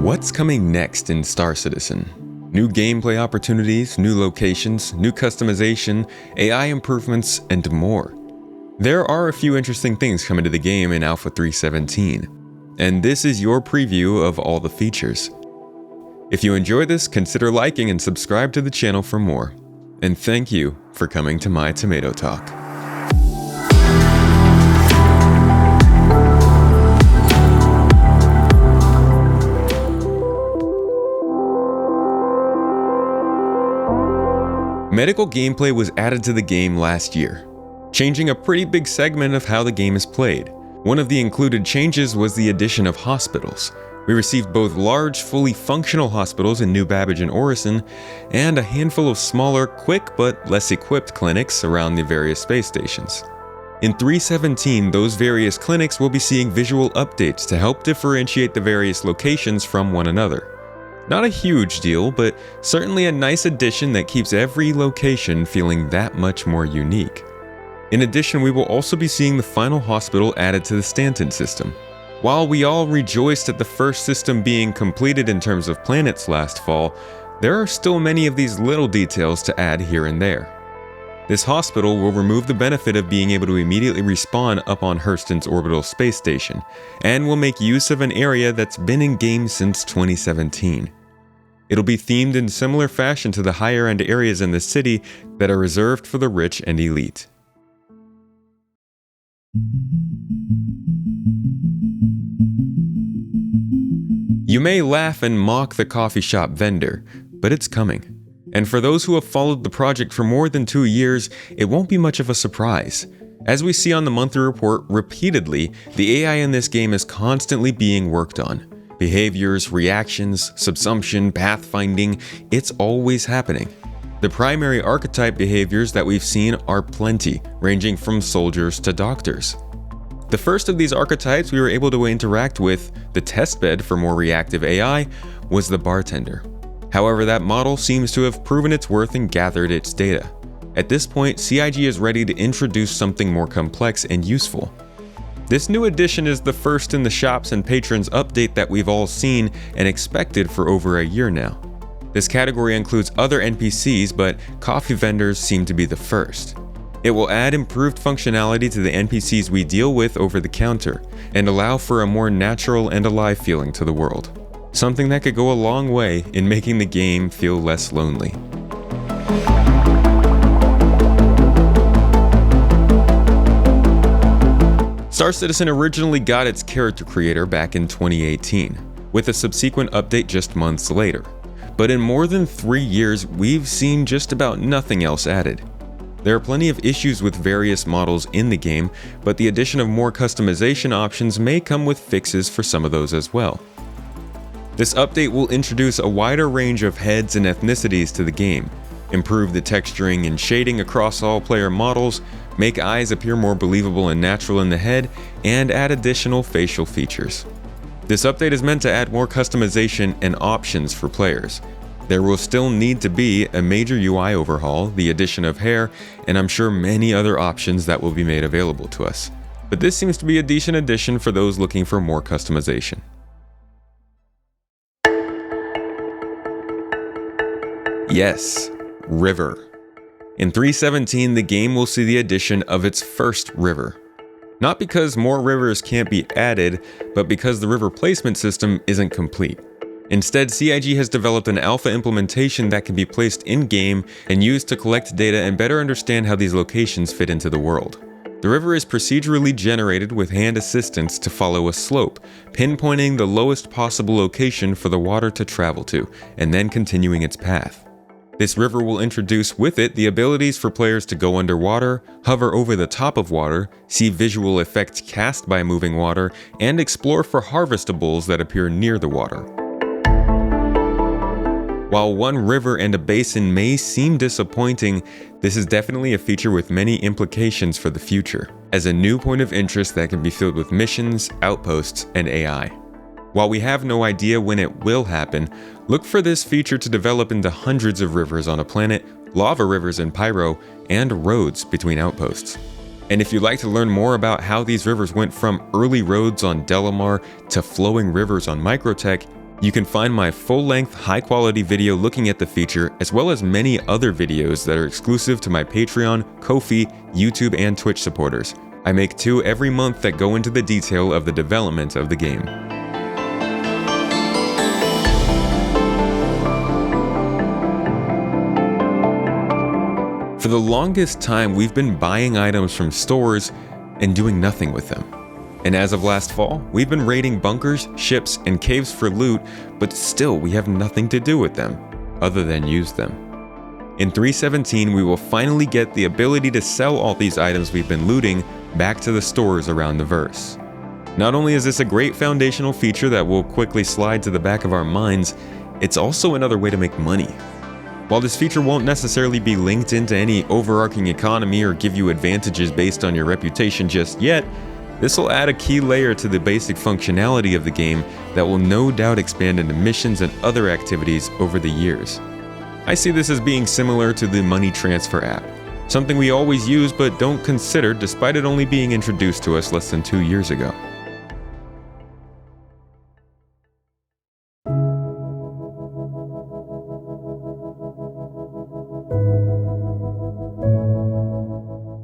What's coming next in Star Citizen? New gameplay opportunities, new locations, new customization, AI improvements, and more. There are a few interesting things coming to the game in Alpha 3.17, and this is your preview of all the features. If you enjoyed this, consider liking and subscribe to the channel for more. And thank you for coming to my Tomato Talk. Medical gameplay was added to the game last year, changing a pretty big segment of how the game is played. One of the included changes was the addition of hospitals. We received both large, fully functional hospitals in New Babbage and Orison, and a handful of smaller, quick but less equipped clinics around the various space stations. In 3.17, those various clinics will be seeing visual updates to help differentiate the various locations from one another. Not a huge deal, but certainly a nice addition that keeps every location feeling that much more unique. In addition, we will also be seeing the final hospital added to the Stanton system. While we all rejoiced at the first system being completed in terms of planets last fall, there are still many of these little details to add here and there. This hospital will remove the benefit of being able to immediately respawn up on Hurston's orbital space station, and will make use of an area that's been in game since 2017. It'll be themed in similar fashion to the higher-end areas in the city that are reserved for the rich and elite. You may laugh and mock the coffee shop vendor, but it's coming. And for those who have followed the project for more than 2 years, it won't be much of a surprise. As we see on the monthly report repeatedly, the AI in this game is constantly being worked on. Behaviors, reactions, subsumption, pathfinding, it's always happening. The primary archetype behaviors that we've seen are plenty, ranging from soldiers to doctors. The first of these archetypes we were able to interact with, the testbed for more reactive AI, was the bartender. However, that model seems to have proven its worth and gathered its data. At this point, CIG is ready to introduce something more complex and useful. This new addition is the first in the shops and patrons update that we've all seen and expected for over a year now. This category includes other NPCs, but coffee vendors seem to be the first. It will add improved functionality to the NPCs we deal with over the counter, and allow for a more natural and alive feeling to the world. Something that could go a long way in making the game feel less lonely. Star Citizen originally got its character creator back in 2018, with a subsequent update just months later. But in more than 3 years, we've seen just about nothing else added. There are plenty of issues with various models in the game, but the addition of more customization options may come with fixes for some of those as well. This update will introduce a wider range of heads and ethnicities to the game, improve the texturing and shading across all player models, make eyes appear more believable and natural in the head, and add additional facial features. This update is meant to add more customization and options for players. There will still need to be a major UI overhaul, the addition of hair, and I'm sure many other options that will be made available to us. But this seems to be a decent addition for those looking for more customization. Yes, river. In 3.17, the game will see the addition of its first river. Not because more rivers can't be added, but because the river placement system isn't complete. Instead, CIG has developed an alpha implementation that can be placed in-game and used to collect data and better understand how these locations fit into the world. The river is procedurally generated with hand assistance to follow a slope, pinpointing the lowest possible location for the water to travel to, and then continuing its path. This river will introduce with it the abilities for players to go underwater, hover over the top of water, see visual effects cast by moving water, and explore for harvestables that appear near the water. While one river and a basin may seem disappointing, this is definitely a feature with many implications for the future, as a new point of interest that can be filled with missions, outposts, and AI. While we have no idea when it will happen, look for this feature to develop into hundreds of rivers on a planet, lava rivers in Pyro, and roads between outposts. And if you'd like to learn more about how these rivers went from early roads on Delamar to flowing rivers on Microtech, You can find my full-length, high-quality video looking at the feature, as well as many other videos that are exclusive to my Patreon, Ko-fi, YouTube, and Twitch supporters. I make 2 every month that go into the detail of the development of the game. For the longest time, we've been buying items from stores and doing nothing with them. And as of last fall, we've been raiding bunkers, ships, and caves for loot, but still we have nothing to do with them, other than use them. In 3.17, we will finally get the ability to sell all these items we've been looting back to the stores around the verse. Not only is this a great foundational feature that will quickly slide to the back of our minds, it's also another way to make money. While this feature won't necessarily be linked into any overarching economy or give you advantages based on your reputation just yet, this will add a key layer to the basic functionality of the game that will no doubt expand into missions and other activities over the years. I see this as being similar to the money transfer app, something we always use but don't consider despite it only being introduced to us less than 2 years ago.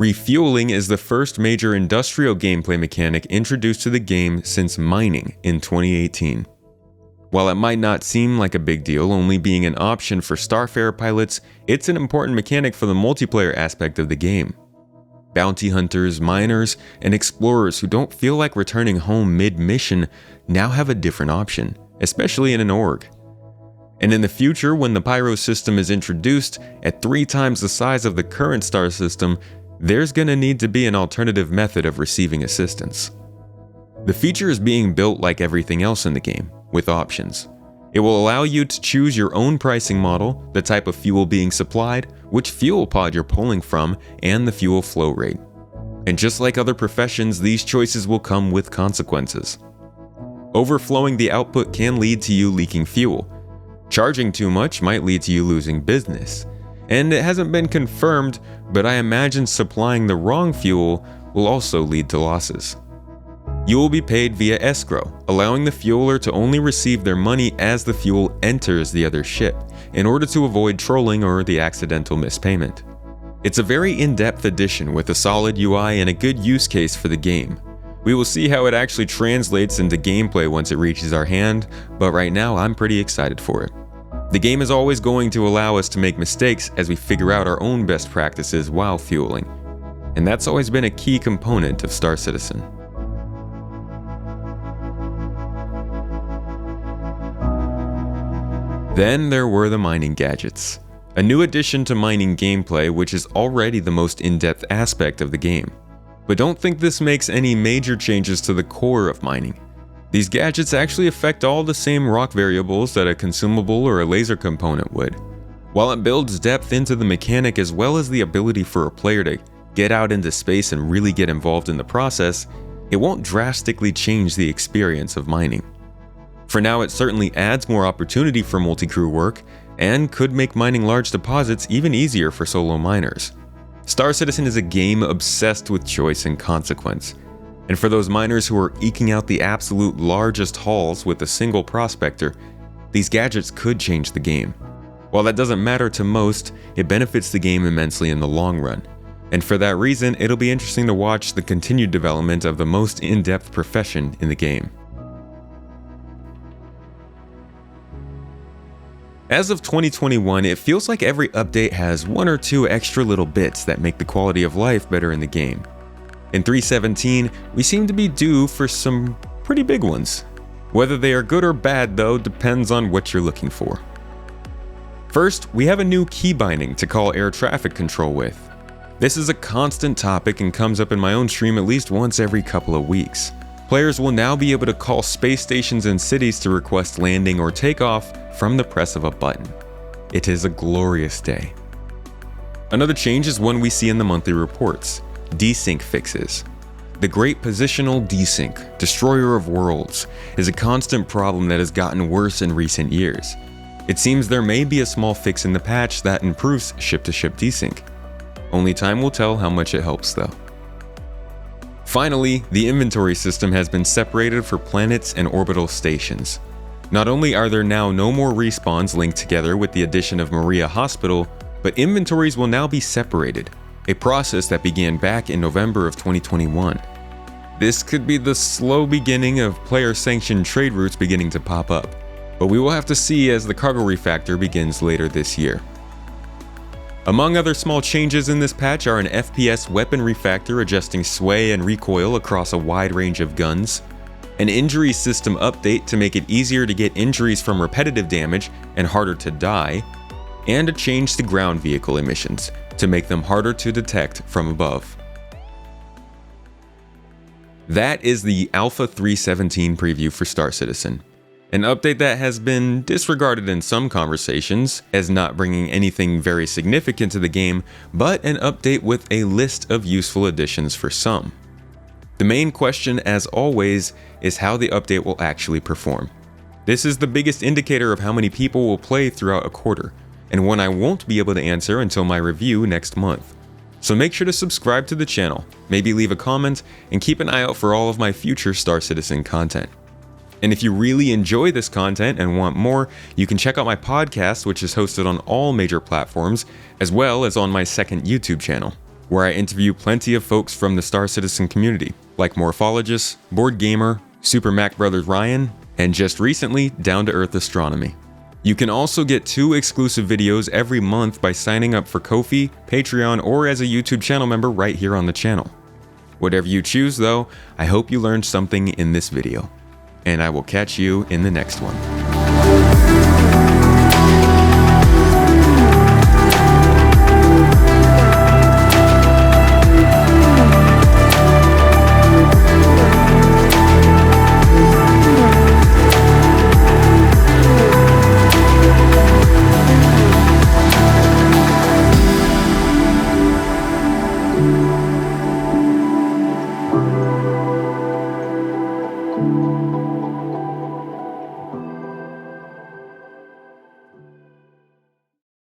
Refueling is the first major industrial gameplay mechanic introduced to the game since mining in 2018. While it might not seem like a big deal, only being an option for Starfarer pilots, it's an important mechanic for the multiplayer aspect of the game. Bounty hunters, miners, and explorers who don't feel like returning home mid-mission now have a different option, especially in an org. And in the future, when the pyro system is introduced at 3 times the size of the current star system, there's gonna need to be an alternative method of receiving assistance. The feature is being built like everything else in the game, with options. It will allow you to choose your own pricing model, the type of fuel being supplied, which fuel pod you're pulling from, and the fuel flow rate. And just like other professions, these choices will come with consequences. Overflowing the output can lead to you leaking fuel. Charging too much might lead to you losing business. And it hasn't been confirmed, but I imagine supplying the wrong fuel will also lead to losses. You will be paid via escrow, allowing the fueler to only receive their money as the fuel enters the other ship, in order to avoid trolling or the accidental mispayment. It's a very in-depth addition with a solid UI and a good use case for the game. We will see how it actually translates into gameplay once it reaches our hand, but right now I'm pretty excited for it. The game is always going to allow us to make mistakes as we figure out our own best practices while fueling, and that's always been a key component of Star Citizen. Then there were the mining gadgets, a new addition to mining gameplay which is already the most in-depth aspect of the game. But don't think this makes any major changes to the core of mining. These gadgets actually affect all the same rock variables that a consumable or a laser component would. While it builds depth into the mechanic as well as the ability for a player to get out into space and really get involved in the process, it won't drastically change the experience of mining. For now, it certainly adds more opportunity for multi-crew work and could make mining large deposits even easier for solo miners. Star Citizen is a game obsessed with choice and consequence. And for those miners who are eking out the absolute largest hauls with a single prospector, these gadgets could change the game. While that doesn't matter to most, it benefits the game immensely in the long run. And for that reason, it'll be interesting to watch the continued development of the most in-depth profession in the game. As of 2021, it feels like every update has 1 or 2 extra little bits that make the quality of life better in the game. In 3.17, we seem to be due for some pretty big ones. Whether they are good or bad, though, depends on what you're looking for. First, we have a new key binding to call air traffic control with. This is a constant topic and comes up in my own stream at least once every couple of weeks. Players will now be able to call space stations and cities to request landing or takeoff from the press of a button. It is a glorious day. Another change is one we see in the monthly reports: desync fixes. The Great Positional Desync, Destroyer of Worlds, is a constant problem that has gotten worse in recent years. It seems there may be a small fix in the patch that improves ship-to-ship desync. Only time will tell how much it helps though. Finally, the inventory system has been separated for planets and orbital stations. Not only are there now no more respawns linked together with the addition of Maria Hospital, but inventories will now be separated, a process that began back in November of 2021. This could be the slow beginning of player-sanctioned trade routes beginning to pop up, but we will have to see as the cargo refactor begins later this year. Among other small changes in this patch are an FPS weapon refactor adjusting sway and recoil across a wide range of guns, an injury system update to make it easier to get injuries from repetitive damage and harder to die, and a change to ground vehicle emissions to make them harder to detect from above. That is the Alpha 3.17 preview for Star Citizen. An update that has been disregarded in some conversations as not bringing anything very significant to the game, but an update with a list of useful additions for some. The main question, as always, is how the update will actually perform. This is the biggest indicator of how many people will play throughout a quarter, and one I won't be able to answer until my review next month. So make sure to subscribe to the channel, maybe leave a comment, and keep an eye out for all of my future Star Citizen content. And if you really enjoy this content and want more, you can check out my podcast, which is hosted on all major platforms, as well as on my second YouTube channel, where I interview plenty of folks from the Star Citizen community, like Morphologist, Board Gamer, Super Mac Brothers Ryan, and just recently, Down to Earth Astronomy. You can also get 2 exclusive videos every month by signing up for Ko-fi, Patreon, or as a YouTube channel member right here on the channel. Whatever you choose though, I hope you learned something in this video, and I will catch you in the next one.